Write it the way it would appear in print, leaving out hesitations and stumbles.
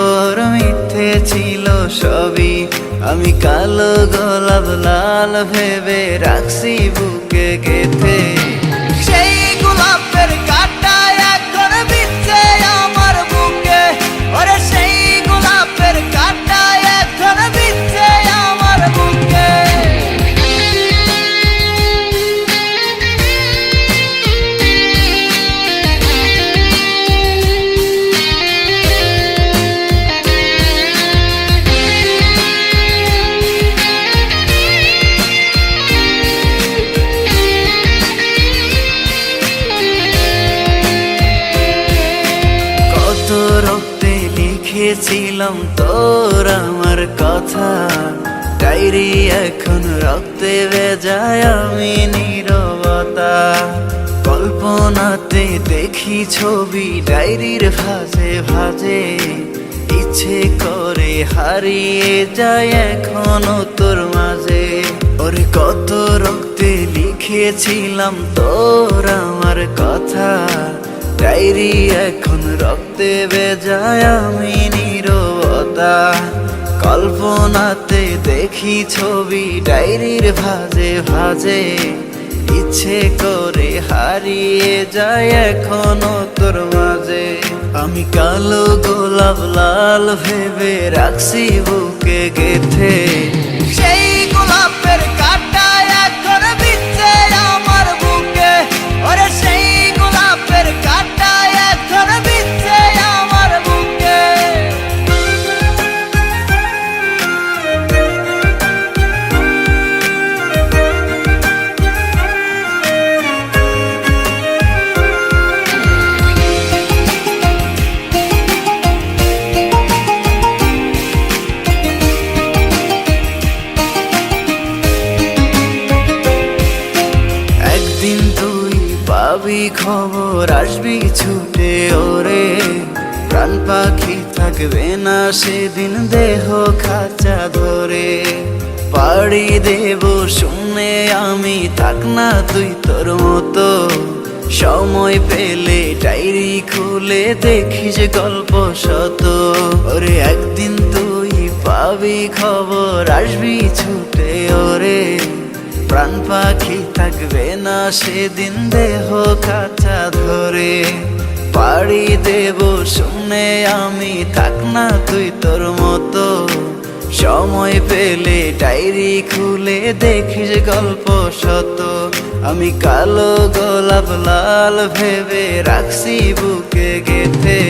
তোর মিথ্যে ছিল সবই, আমি কালো গোলাপ লাল ভেবে রাখছি বুকে গেথে। সেই গোলাপের কাঁটা এখন বিচ্ছে আমার বুকে, ওরে সেই গোলাপের কাঁটা এখন বিচ্ছে আমার বুকে। রক্তে লিখেছিলাম তোর আমার কথা, ডায়েরি এখন রক্তে ভেজায় আমি নীরবতা। কল্পনাতে দেখি ছবি ডায়েরির ভাঁজে ভাঁজে, ইচ্ছে করে হারিয়ে যায় এখনো তোর মাঝে। ওরে কত রক্তে লিখেছিলাম তোর আমার কথা, ডায়েরি এখন রক্তে ভেজায় আমি নীরবতা। কল্পনাতে দেখি ছবি ডায়েরির ভাঁজে ভাঁজে, ইচ্ছে করে হারিয়ে যায় এখনো তোর মাঝে। আমি কালো গোলাপ লাল ভেবে রাখছি বুকে গেথে। সেই গোলাপের কাঁটা এখন বিচ্ছে আমার বুকে, ওরে সেই গোলাপের কাঁটা এখন বিচ্ছে আমার বুকে। একদিন তুই পাবি খবর, আসবি ছুটে ওরে, প্রাণ পাখি থাকবে না সেদিন দেহ খাঁচা ধরে। পাড়ি দেব শুনে আমি, থাক না তুই তোর মতো, সময় পেলে ডায়েরি খুলে দেখিস গল্প শত। ওরে একদিন তুই পাবি খবর, আসবি ছুটে ওরে, প্রাণ পাখি থাকবে না সেদিন দেহ খাঁচা ধরে। পাড়ি দেব শুনে আমি, থাক না তুই তোর মতো, সময় পেলে ডায়েরি খুলে দেখিস গল্প শত। আমি কালো গোলাপ লাল ভেবে রাখছি বুকে গেথে।